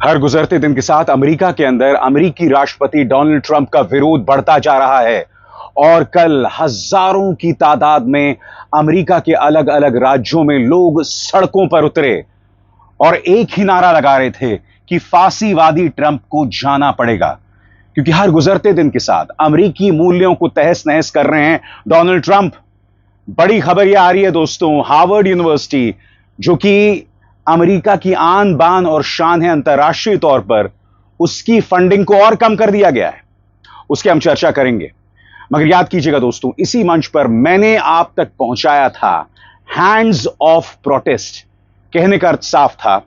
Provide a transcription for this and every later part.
हर गुजरते दिन के साथ अमेरिका के अंदर अमेरिकी राष्ट्रपति डोनाल्ड ट्रंप का विरोध बढ़ता जा रहा है और कल हजारों की तादाद में अमेरिका के अलग अलग राज्यों में लोग सड़कों पर उतरे और एक ही नारा लगा रहे थे कि फांसीवादी ट्रंप को जाना पड़ेगा, क्योंकि हर गुजरते दिन के साथ अमेरिकी मूल्यों को तहस नहस कर रहे हैं डोनाल्ड ट्रंप। बड़ी खबर यह आ रही है दोस्तों, हार्वर्ड यूनिवर्सिटी जो कि अमेरिका की आन बान और शान है अंतर्राष्ट्रीय तौर पर, उसकी फंडिंग को और कम कर दिया गया है। उसकी हम चर्चा करेंगे, मगर याद कीजिएगा दोस्तों, इसी मंच पर मैंने आप तक पहुंचाया था हैंड्स ऑफ प्रोटेस्ट। कहने का अर्थ साफ था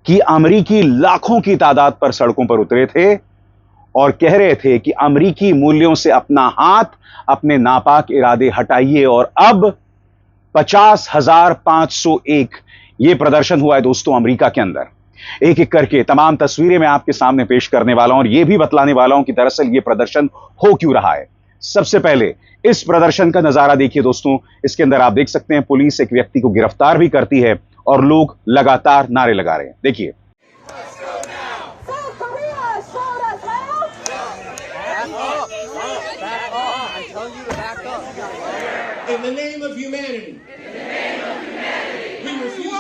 कि अमेरिकी लाखों की तादाद पर सड़कों पर उतरे थे और कह रहे थे कि अमेरिकी मूल्यों से अपना हाथ, अपने नापाक इरादे हटाइए। और अब 50,501 ये प्रदर्शन हुआ है दोस्तों अमेरिका के अंदर। एक एक करके तमाम तस्वीरें मैं आपके सामने पेश करने वाला हूं और यह भी बतलाने वाला हूं कि दरअसल यह प्रदर्शन हो क्यों रहा है। सबसे पहले इस प्रदर्शन का नजारा देखिए दोस्तों। इसके अंदर आप देख सकते हैं पुलिस एक व्यक्ति को गिरफ्तार भी करती है और लोग लगातार नारे लगा रहे हैं। देखिए, In the name of humanity. We refuse.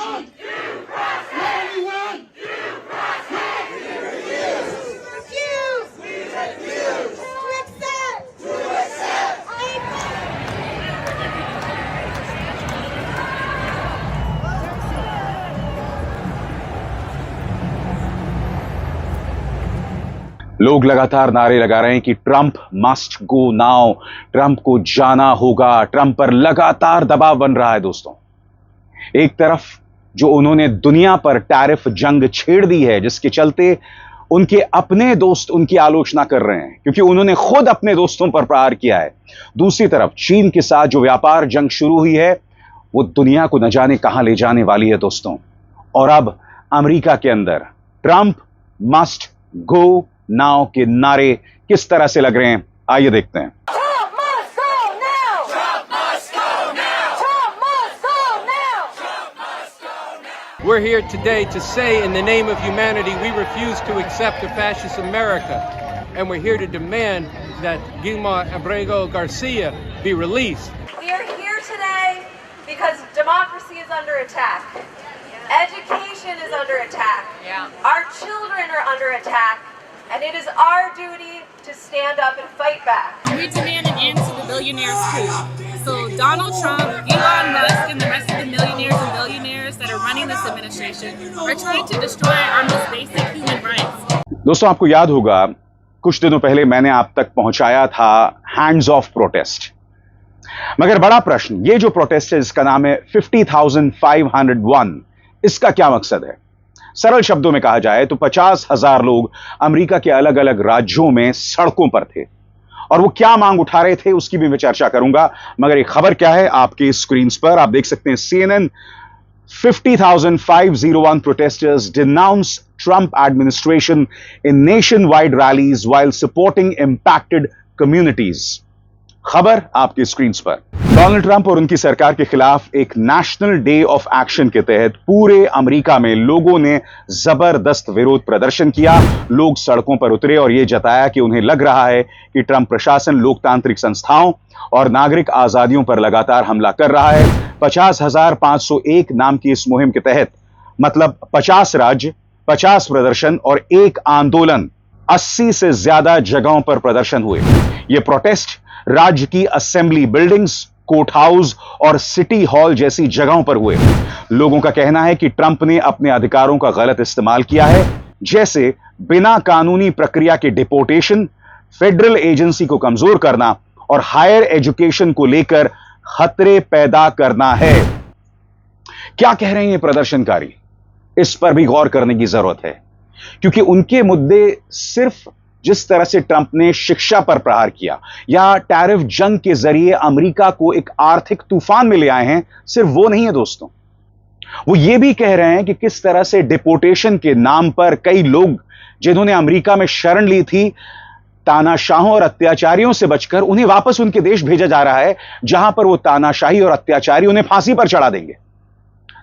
लोग लगातार नारे लगा रहे हैं कि Trump must go now, Trump को जाना होगा। ट्रंप पर लगातार दबाव बन रहा है दोस्तों। एक तरफ जो उन्होंने दुनिया पर टैरिफ जंग छेड़ दी है, जिसके चलते उनके अपने दोस्त उनकी आलोचना कर रहे हैं क्योंकि उन्होंने खुद अपने दोस्तों पर प्रहार किया है। दूसरी तरफ चीन के साथ जो व्यापार जंग शुरू हुई है वो दुनिया को न जाने कहां ले जाने वाली है दोस्तों। और अब अमेरिका के अंदर ट्रंप मस्ट गो नाउ के नारे किस तरह से लग रहे हैं, आइए देखते हैं। We're here today to say, in the name of humanity, we refuse to accept a fascist America. And we're here to demand that Guillermo Abrego Garcia be released. We are here today because democracy is under attack. Education is under attack. Our children are under attack. And it is our duty to stand up and fight back. We demand an end to the billionaires' coup. So Donald Trump, Elon Musk, and the rest of the millionaires and billionaires that are running this administration are trying to destroy our most basic human rights. दोस्तों, आपको याद होगा कुछ दिनों पहले मैंने आप तक पहुंचाया था हैंड्स ऑफ प्रोटेस्ट। मगर बड़ा प्रश्न, ये जो प्रोटेस्ट है इसका नाम है 50,501, इसका क्या मकसद है? सरल शब्दों में कहा जाए तो 50,000 लोग अमेरिका के अलग अलग राज्यों में सड़कों पर थे और वो क्या मांग उठा रहे थे उसकी भी मैं चर्चा करूंगा। मगर एक खबर क्या है आपके स्क्रीन पर आप देख सकते हैं, CNN 50,501 protesters denounce Trump administration in nationwide rallies while supporting impacted communities। खबर आपके स्क्रीन पर। डोनाल्ड ट्रंप और उनकी सरकार के खिलाफ एक नेशनल डे ऑफ एक्शन के तहत पूरे अमेरिका में लोगों ने जबरदस्त विरोध प्रदर्शन किया। लोग सड़कों पर उतरे और यह जताया कि उन्हें लग रहा है कि ट्रंप प्रशासन लोकतांत्रिक संस्थाओं और नागरिक आजादियों पर लगातार हमला कर रहा है। 50,501 नाम की इस मुहिम के तहत, मतलब 50 राज्य, 50 प्रदर्शन और एक आंदोलन, 80 से ज्यादा जगहों पर प्रदर्शन हुए। यह प्रोटेस्ट राज्य की असेंबली बिल्डिंग्स, कोर्ट हाउस और सिटी हॉल जैसी जगहों पर हुए। लोगों का कहना है कि ट्रंप ने अपने अधिकारों का गलत इस्तेमाल किया है, जैसे बिना कानूनी प्रक्रिया के डिपोर्टेशन, फेडरल एजेंसी को कमजोर करना और हायर एजुकेशन को लेकर खतरे पैदा करना है। क्या कह रहे हैं ये प्रदर्शनकारी, इस पर भी गौर करने की जरूरत है, क्योंकि उनके मुद्दे सिर्फ जिस तरह से ट्रंप ने शिक्षा पर प्रहार किया या टैरिफ जंग के जरिए अमेरिका को एक आर्थिक तूफान में ले आए हैं, सिर्फ वो नहीं है दोस्तों। वो ये भी कह रहे हैं कि किस तरह से डिपोर्टेशन के नाम पर कई लोग जिन्होंने अमेरिका में शरण ली थी, तानाशाहों और अत्याचारियों से बचकर उन्हें वापस उनके देश भेजा जा रहा है, जहां पर वो तानाशाही और अत्याचारी उन्हें फांसी पर चढ़ा देंगे।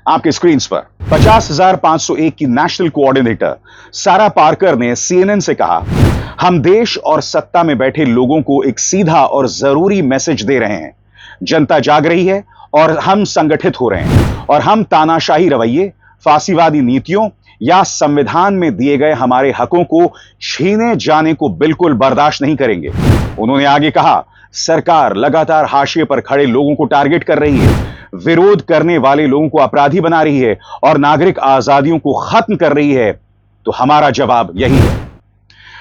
आपके स्क्रीन पर 50,501 की नेशनल कोऑर्डिनेटर सारा पार्कर ने सीएनएन से कहा, हम देश और सत्ता में बैठे लोगों को एक सीधा और जरूरी मैसेज दे रहे हैं। जनता जाग रही है और हम संगठित हो रहे हैं और हम तानाशाही रवैये, फांसीवादी नीतियों या संविधान में दिए गए हमारे हकों को छीने जाने को बिल्कुल बर्दाश्त नहीं करेंगे। उन्होंने आगे कहा, सरकार लगातार हाशिए पर खड़े लोगों को टारगेट कर रही है, विरोध करने वाले लोगों को अपराधी बना रही है और नागरिक आजादियों को खत्म कर रही है। तो हमारा जवाब यही है।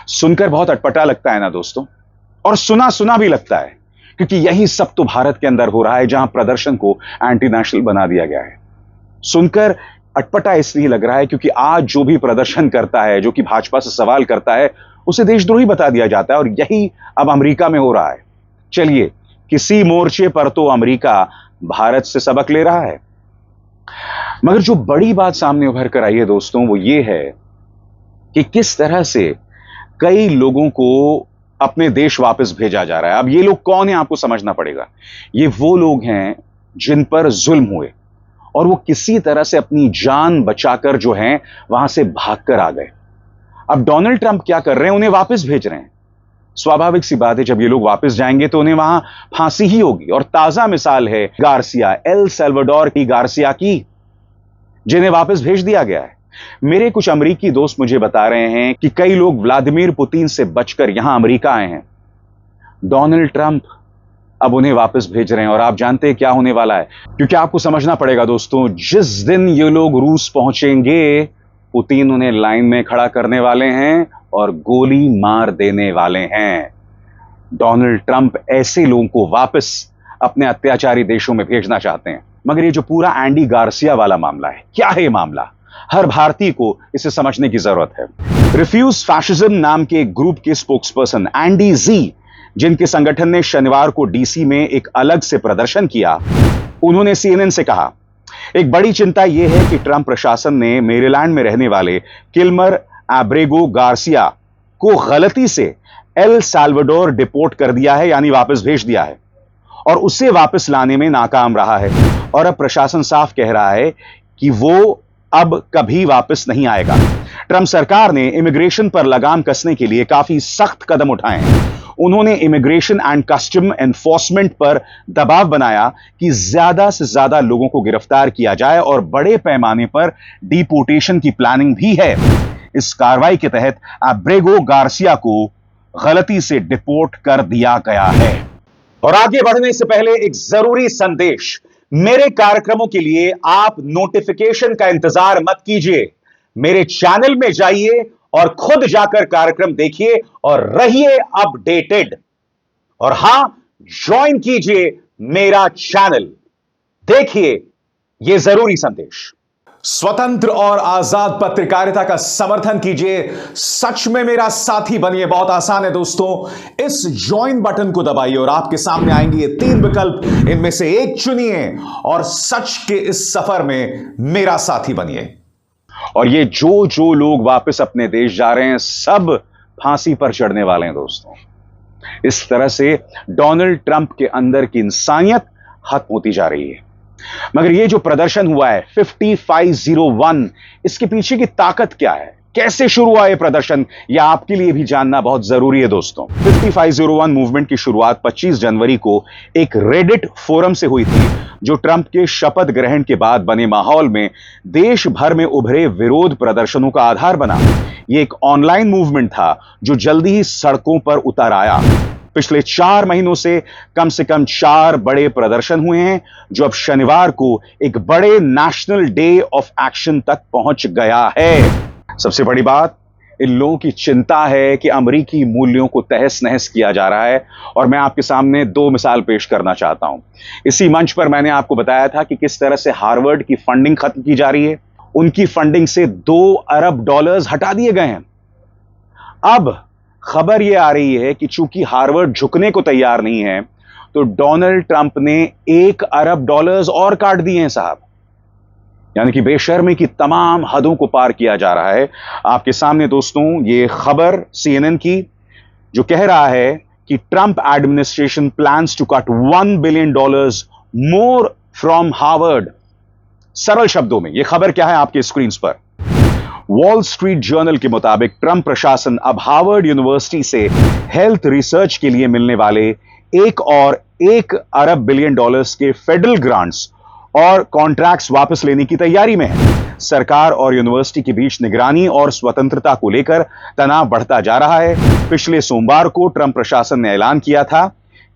सुनकर बहुत अटपटा लगता है ना दोस्तों, और सुना सुना भी लगता है, क्योंकि यही सब तो भारत के अंदर हो रहा है, जहां प्रदर्शन को एंटी नेशनल बना दिया गया है। सुनकर अटपटा इसलिए लग रहा है क्योंकि आज जो भी प्रदर्शन करता है, जो कि भाजपा से सवाल करता है, उसे देशद्रोही बता दिया जाता है, और यही अब अमेरिका में हो रहा है। चलिए, किसी मोर्चे पर तो अमेरिका भारत से सबक ले रहा है, मगर जो बड़ी बात सामने उभर कर आई है दोस्तों, वो ये है कि किस तरह से कई लोगों को अपने देश वापस भेजा जा रहा है। अब ये लोग कौन है, आपको समझना पड़ेगा। ये वो लोग हैं जिन पर जुल्म हुए और वो किसी तरह से अपनी जान बचाकर जो है वहां से भागकर आ गए। अब डोनाल्ड ट्रंप क्या कर रहे हैं, उन्हें वापस भेज रहे हैं। स्वाभाविक सी बात है, जब ये लोग वापस जाएंगे तो उन्हें वहां फांसी ही होगी। और ताजा मिसाल है गार्सिया, एल सल्वाडोर की गार्सिया की, जिन्हें वापस भेज दिया गया है। मेरे कुछ अमेरिकी दोस्त मुझे बता रहे हैं कि कई लोग व्लादिमीर पुतिन से बचकर यहां अमेरिका आए हैं। डोनाल्ड ट्रंप अब उन्हें वापस भेज रहे हैं, और आप जानते हैं क्या होने वाला है, क्योंकि आपको समझना पड़ेगा दोस्तों, जिस दिन ये लोग रूस पहुंचेंगे, पुतिन उन्हें लाइन में खड़ा करने वाले हैं और गोली मार देने वाले हैं। डोनाल्ड ट्रंप ऐसे लोगों को वापस अपने अत्याचारी देशों में भेजना चाहते हैं। मगर ये जो पूरा एंडी गार्सिया वाला मामला है, क्या है ये मामला, हर भारतीय को इसे समझने की जरूरत है। रिफ्यूज फैशिज्म नाम के एक ग्रुप के स्पोक्सपर्सन एंडी जी, जिनके संगठन ने शनिवार को डीसी में एक अलग से प्रदर्शन किया, उन्होंने सीएनएन से कहा, एक बड़ी चिंता यह है कि ट्रंप प्रशासन ने मेरीलैंड में रहने वाले किल्मर एब्रेगो गार्सिया को गलती से एल साल्वाडोर डिपोर्ट कर दिया है, यानी वापस भेज दिया है, और उसे वापस लाने में नाकाम रहा है। और अब प्रशासन साफ कह रहा है कि वो अब कभी वापस नहीं आएगा। ट्रंप सरकार ने इमिग्रेशन पर लगाम कसने के लिए काफी सख्त कदम उठाए हैं। उन्होंने इमिग्रेशन एंड कस्टम एनफोर्समेंट पर दबाव बनाया कि ज्यादा से ज्यादा लोगों को गिरफ्तार किया जाए, और बड़े पैमाने पर डिपोर्टेशन की प्लानिंग भी है। इस कार्रवाई के तहत एब्रेगो गार्सिया को गलती से डिपोर्ट कर दिया गया है। और आगे बढ़ने से पहले एक जरूरी संदेश, मेरे कार्यक्रमों के लिए आप नोटिफिकेशन का इंतजार मत कीजिए। मेरे चैनल में जाइए और खुद जाकर कार्यक्रम देखिए और रहिए अपडेटेड। और हां, ज्वाइन कीजिए मेरा चैनल। देखिए यह जरूरी संदेश। स्वतंत्र और आजाद पत्रकारिता का समर्थन कीजिए, सच में मेरा साथी बनिए। बहुत आसान है दोस्तों, इस ज्वाइन बटन को दबाइए और आपके सामने आएंगे ये 3 विकल्प, इनमें से एक चुनिए और सच के इस सफर में मेरा साथी बनिए। और ये जो लोग वापस अपने देश जा रहे हैं, सब फांसी पर चढ़ने वाले हैं दोस्तों। इस तरह से डोनाल्ड ट्रंप के अंदर की इंसानियत खत्म होती जा रही है। मगर ये जो प्रदर्शन हुआ है 5501, इसके पीछे की ताकत क्या है, कैसे शुरू हुआ ये प्रदर्शन, यह आपके लिए भी जानना बहुत जरूरी है दोस्तों। 5501 मूवमेंट की शुरुआत 25 जनवरी को एक रेडिट फोरम से हुई थी, जो ट्रंप के शपथ ग्रहण के बाद बने माहौल में देश भर में उभरे विरोध प्रदर्शनों का आधार बना। यह एक ऑनलाइन मूवमेंट था जो जल्दी ही सड़कों पर उतर आया। पिछले 4 महीनों से कम 4 बड़े प्रदर्शन हुए हैं, जो अब शनिवार को एक बड़े नेशनल डे ऑफ एक्शन तक पहुंच गया है। सबसे बड़ी बात, इन लोगों की चिंता है कि अमेरिकी मूल्यों को तहस नहस किया जा रहा है। और मैं आपके सामने 2 मिसाल पेश करना चाहता हूं। इसी मंच पर मैंने आपको बताया था कि किस तरह से हार्वर्ड की फंडिंग खत्म की जा रही है। उनकी फंडिंग से $2 अरब हटा दिए गए हैं। अब खबर यह आ रही है कि चूंकि हार्वर्ड झुकने को तैयार नहीं है, तो डोनाल्ड ट्रंप ने $1 अरब और काट दिए हैं साहब। यानी कि बेशर्मी की तमाम हदों को पार किया जा रहा है। आपके सामने दोस्तों ये खबर सीएनएन की, जो कह रहा है कि Trump administration plans to cut $1 billion more from Harvard. सरल शब्दों में यह खबर क्या है आपके स्क्रीन पर। वॉल स्ट्रीट जर्नल के मुताबिक ट्रंप प्रशासन अब हार्वर्ड यूनिवर्सिटी से हेल्थ रिसर्च के लिए मिलने वाले $1 अरब बिलियन के फेडरल ग्रांट्स और कॉन्ट्रैक्ट्स वापस लेने की तैयारी में है। सरकार और यूनिवर्सिटी के बीच निगरानी और स्वतंत्रता को लेकर तनाव बढ़ता जा रहा है। पिछले सोमवार को ट्रंप प्रशासन ने ऐलान किया था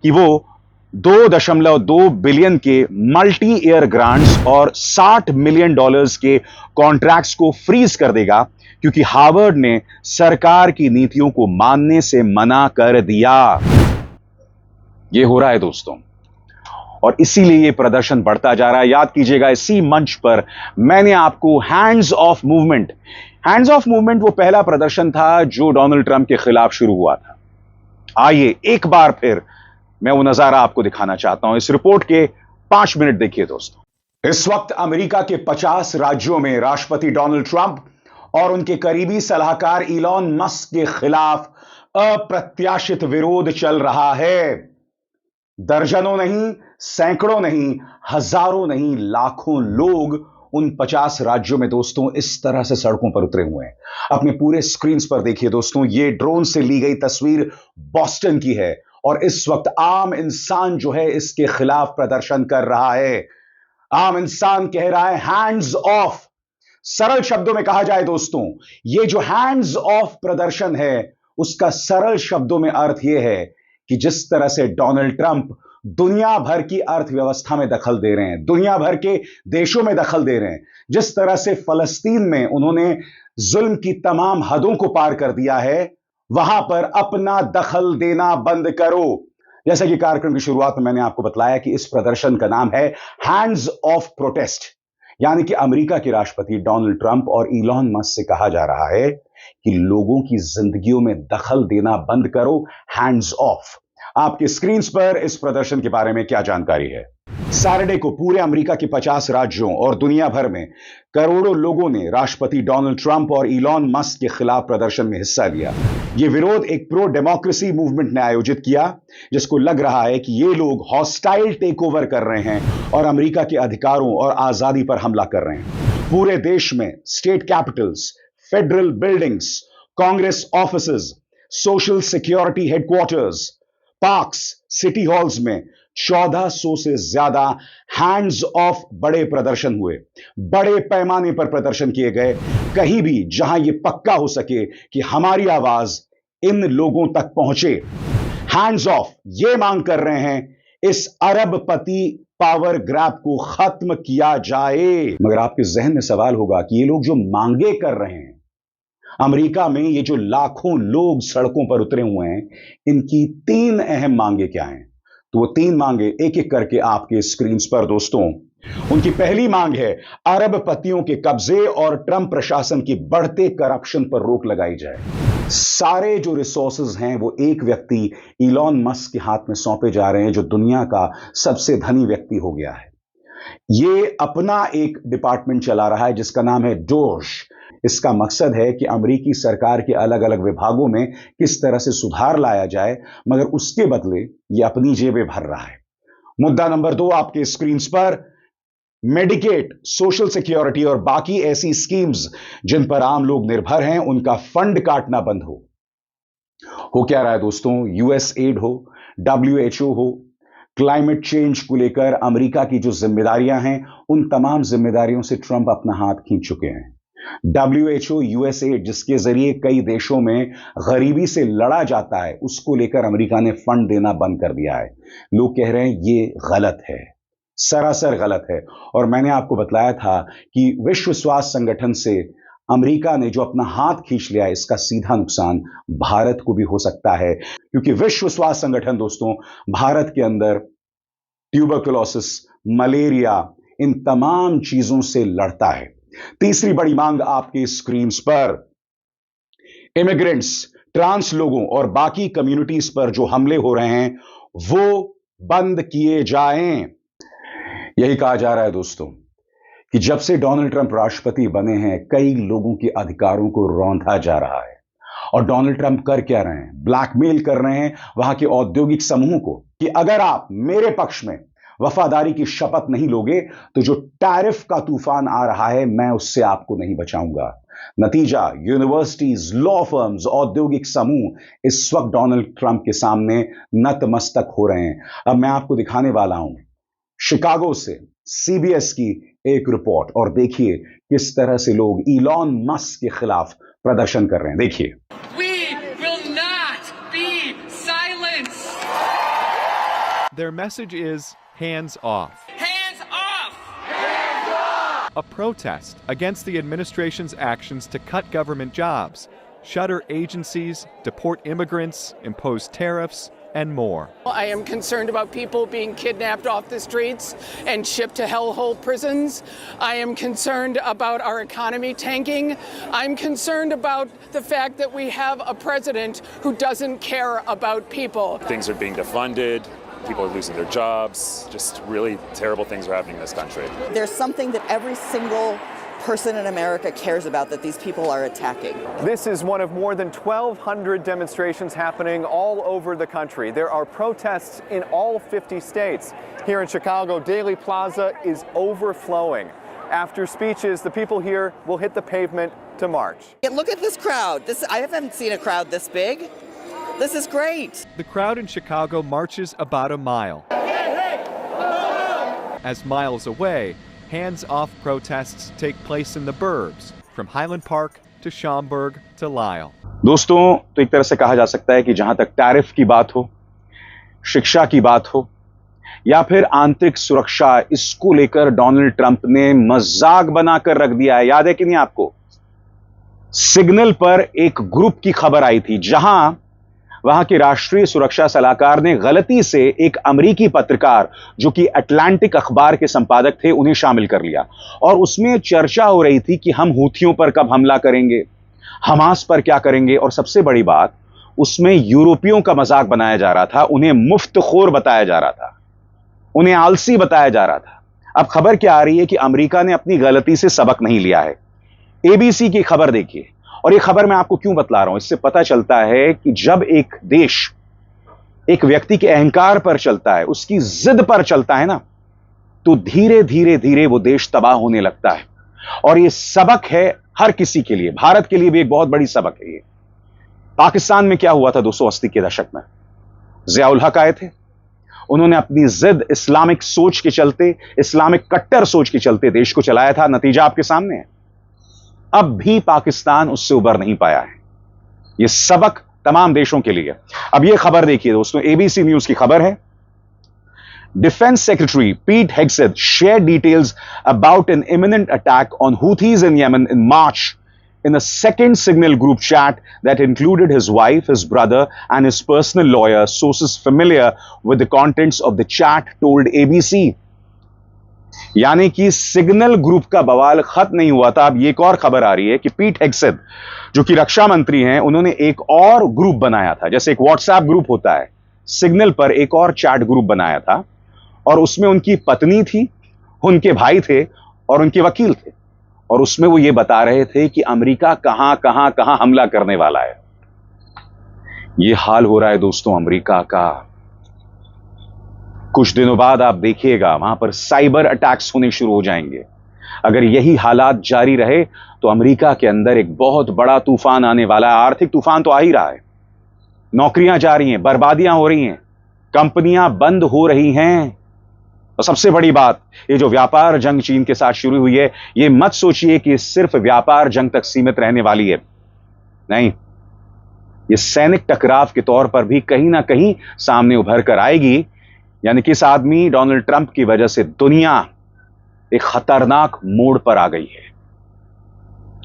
कि वो $2.2 बिलियन के मल्टी ईयर ग्रांट्स और $60 मिलियन के कॉन्ट्रैक्ट्स को फ्रीज कर देगा, क्योंकि हार्वर्ड ने सरकार की नीतियों को मानने से मना कर दिया। यह हो रहा है दोस्तों, और इसीलिए यह प्रदर्शन बढ़ता जा रहा है। याद कीजिएगा, इसी मंच पर मैंने आपको हैंड्स ऑफ मूवमेंट वो पहला प्रदर्शन था जो डोनाल्ड ट्रंप के खिलाफ शुरू हुआ था। आइए एक बार फिर मैं वो नजारा आपको दिखाना चाहता हूं। इस रिपोर्ट के 5 मिनट देखिए दोस्तों। इस वक्त अमेरिका के 50 राज्यों में राष्ट्रपति डोनाल्ड ट्रंप और उनके करीबी सलाहकार इलॉन मस्क के खिलाफ अप्रत्याशित विरोध चल रहा है। दर्जनों नहीं, सैकड़ों नहीं, हजारों नहीं, लाखों लोग उन 50 राज्यों में दोस्तों इस तरह से सड़कों पर उतरे हुए हैं। अपने पूरे स्क्रीन पर देखिए दोस्तों, ये ड्रोन से ली गई तस्वीर बॉस्टन की है और इस वक्त आम इंसान जो है इसके खिलाफ प्रदर्शन कर रहा है। आम इंसान कह रहा है हैंड्स ऑफ। सरल शब्दों में कहा जाए दोस्तों, ये जो हैंड्स ऑफ प्रदर्शन है उसका सरल शब्दों में अर्थ यह है कि जिस तरह से डोनाल्ड ट्रंप दुनिया भर की अर्थव्यवस्था में दखल दे रहे हैं, दुनिया भर के देशों में दखल दे रहे हैं, जिस तरह से फलस्तीन में उन्होंने जुल्म की तमाम हदों को पार कर दिया है, वहां पर अपना दखल देना बंद करो। जैसा कि कार्यक्रम की शुरुआत में मैंने आपको बतलाया कि इस प्रदर्शन का नाम है हैंड्स ऑफ प्रोटेस्ट, यानी कि अमेरिका के राष्ट्रपति डोनाल्ड ट्रंप और इलॉन मस्क से कहा जा रहा है कि लोगों की जिंदगियों में दखल देना बंद करो, हैंड्स ऑफ। आपके स्क्रीन पर इस प्रदर्शन के बारे में क्या जानकारी है। सैटरडे को पूरे अमेरिका के 50 राज्यों और दुनिया भर में करोड़ों लोगों ने राष्ट्रपति डोनाल्ड ट्रंप और इलॉन मस्क के खिलाफ प्रदर्शन में हिस्सा लिया। यह विरोध एक प्रो डेमोक्रेसी मूवमेंट ने आयोजित किया, जिसको लग रहा है कि ये लोग हॉस्टाइल टेक ओवर कर रहे हैं और अमेरिका के अधिकारों और आजादी पर हमला कर रहे हैं। पूरे देश में state Capitals, federal buildings, Congress offices, social security headquarters, parks, city halls में 1400 से ज्यादा हैंड्स ऑफ बड़े प्रदर्शन हुए। बड़े पैमाने पर प्रदर्शन किए गए, कहीं भी जहां यह पक्का हो सके कि हमारी आवाज इन लोगों तक पहुंचे। हैंड्स ऑफ ये मांग कर रहे हैं इस अरबपति पावर ग्रैब को खत्म किया जाए। मगर आपके जहन में सवाल होगा कि ये लोग जो मांगे कर रहे हैं, अमेरिका में ये जो लाखों लोग सड़कों पर उतरे हुए हैं, इनकी 3 अहम मांगे क्या हैं? तो वो 3 मांगे एक एक करके आपके स्क्रीन पर दोस्तों। उनकी पहली मांग है अरबपतियों के कब्जे और ट्रंप प्रशासन की बढ़ते करप्शन पर रोक लगाई जाए। सारे जो रिसोर्सेज हैं वो एक व्यक्ति इलॉन मस्क के हाथ में सौंपे जा रहे हैं, जो दुनिया का सबसे धनी व्यक्ति हो गया है। ये अपना एक डिपार्टमेंट चला रहा है जिसका नाम है डोज। इसका मकसद है कि अमेरिकी सरकार के अलग अलग विभागों में किस तरह से सुधार लाया जाए, मगर उसके बदले ये अपनी जेबें भर रहा है। मुद्दा नंबर 2 आपके स्क्रीन पर, मेडिकेड, सोशल सिक्योरिटी और बाकी ऐसी स्कीम्स जिन पर आम लोग निर्भर हैं, उनका फंड काटना बंद हो क्या रहा है दोस्तों? यूएसएड हो, WHO हो, क्लाइमेट चेंज को लेकर अमेरिका की जो जिम्मेदारियां हैं, उन तमाम जिम्मेदारियों से ट्रंप अपना हाथ खींच चुके हैं। WHO, यूएसएड जिसके जरिए कई देशों में गरीबी से लड़ा जाता है, उसको लेकर अमेरिका ने फंड देना बंद कर दिया है। लोग कह रहे हैं ये गलत है, सरासर गलत है। और मैंने आपको बतलाया था कि विश्व स्वास्थ्य संगठन से अमेरिका ने जो अपना हाथ खींच लिया है, इसका सीधा नुकसान भारत को भी हो सकता है, क्योंकि विश्व स्वास्थ्य संगठन दोस्तों भारत के अंदर ट्यूबरकुलोसिस, मलेरिया, इन तमाम चीजों से लड़ता है। तीसरी बड़ी मांग आपके स्क्रीन पर, इमिग्रेंट्स, ट्रांस लोगों और बाकी कम्युनिटीज पर जो हमले हो रहे हैं वो बंद किए जाएं। यही कहा जा रहा है दोस्तों कि जब से डोनाल्ड ट्रंप राष्ट्रपति बने हैं, कई लोगों के अधिकारों को रौंदा जा रहा है। और डोनाल्ड ट्रंप कर क्या रहे हैं? ब्लैकमेल कर रहे हैं वहां के औद्योगिक समूह को कि अगर आप मेरे पक्ष में वफादारी की शपथ नहीं लोगे तो जो टैरिफ का तूफान आ रहा है मैं उससे आपको नहीं बचाऊंगा। नतीजा, यूनिवर्सिटीज, लॉ फर्म्स, औद्योगिक समूह इस वक्त डोनाल्ड ट्रंप के सामने नतमस्तक हो रहे हैं। अब मैं आपको दिखाने वाला हूं शिकागो से सीबीएस की एक रिपोर्ट, और देखिए किस तरह से लोग इलॉन मस्क के खिलाफ प्रदर्शन कर रहे हैं। देखिए। We will not be silenced. Their message is hands off. Hands off. A protest against the administration's actions to cut government jobs, shutter agencies, deport immigrants, impose tariffs, and more. I am concerned about people being kidnapped off the streets and shipped to hellhole prisons. I am concerned about our economy tanking. I'm concerned about the fact that we have a president who doesn't care about people. Things are being defunded. People are losing their jobs. Just really terrible things are happening in this country. There's something that every single person in America cares about that these people are attacking. This is one of more than 1,200 demonstrations happening all over the country. There are protests in all 50 states. Here in Chicago, Daley Plaza is overflowing. After speeches, the people here will hit the pavement to march. Look at this crowd. I haven't seen a crowd this big. This is great. The crowd in Chicago marches about a mile. As miles away, hands-off protests take place in the burbs, from Highland Park to Schaumburg to Lisle. दोस्तों, तो एक तरह से कहा जा सकता है कि जहां तक टैरिफ की बात हो, शिक्षा की बात हो, या फिर आंतरिक सुरक्षा, इसको लेकर डोनाल्ड ट्रंप ने मजाक बनाकर रख दिया है। याद है कि नहीं आपको? सिग्नल पर एक ग्रुप की खबर आई थी जहां वहां के राष्ट्रीय सुरक्षा सलाहकार ने गलती से एक अमेरिकी पत्रकार जो कि अटलांटिक अखबार के संपादक थे उन्हें शामिल कर लिया, और उसमें चर्चा हो रही थी कि हम हूथियों पर कब हमला करेंगे, हमास पर क्या करेंगे, और सबसे बड़ी बात उसमें यूरोपियों का मजाक बनाया जा रहा था, उन्हें मुफ्तखोर बताया जा रहा था, उन्हें आलसी बताया जा रहा था। अब खबर क्या आ रही है कि अमेरिका ने अपनी गलती से सबक नहीं लिया है। एबीसी की खबर देखिए, और यह खबर मैं आपको क्यों बतला रहा हूं, इससे पता चलता है कि जब एक देश एक व्यक्ति के अहंकार पर चलता है, उसकी जिद पर चलता है ना, तो धीरे धीरे धीरे वो देश तबाह होने लगता है। और यह सबक है हर किसी के लिए, भारत के लिए भी एक बहुत बड़ी सबक है ये। पाकिस्तान में क्या हुआ था 280 के दशक में? जियाउल हक आए थे, उन्होंने अपनी जिद इस्लामिक सोच के चलते, इस्लामिक कट्टर सोच के चलते देश को चलाया था। नतीजा आपके सामने है। अब भी पाकिस्तान उससे उबर नहीं पाया है। यह सबक तमाम देशों के लिए। अब यह खबर देखिए दोस्तों, एबीसी न्यूज की खबर है। Defense Secretary Pete Hegseth shared details about an imminent attack on Houthis in Yemen in March in a second Signal group chat that included his wife, his brother, and his personal lawyer. Sources familiar with the contents of the chat told ABC. यानी कि signal group का बवाल खत्म नहीं हुआ था। अब एक और खबर आ रही है कि पीट हेग्सेथ जो कि रक्षा मंत्री हैं, उन्होंने एक और ग्रुप बनाया था। जैसे एक व्हाट्सएप ग्रुप होता है, सिग्नल पर एक और चैट ग्रुप बनाया था, और उसमें उनकी पत्नी थी, उनके भाई थे और उनके वकील थे, और उसमें वो ये बता रहे थे कि अमेरिका कहां कहां कहां हमला करने वाला है। ये हाल हो रहा है दोस्तों अमेरिका का। कुछ दिनों बाद आप देखिएगा वहां पर साइबर अटैक्स होने शुरू हो जाएंगे। अगर यही हालात जारी रहे तो अमेरिका के अंदर एक बहुत बड़ा तूफान आने वाला है। आर्थिक तूफान तो आ ही रहा है, नौकरियां जा रही हैं, बर्बादियां हो रही हैं, कंपनियां बंद हो रही हैं, और सबसे बड़ी बात, ये जो व्यापार जंग चीन के साथ शुरू हुई है, ये मत सोचिए कि सिर्फ व्यापार जंग तक सीमित रहने वाली है। नहीं, ये सैनिक टकराव के तौर पर भी कहीं ना कहीं सामने उभर कर आएगी। यानी कि इस आदमी डोनाल्ड ट्रंप की वजह से दुनिया एक खतरनाक मोड़ पर आ गई है,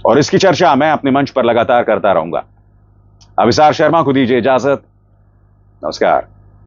और इसकी चर्चा मैं अपने मंच पर लगातार करता रहूंगा। अभिसार शर्मा को दीजिए इजाजत। नमस्कार।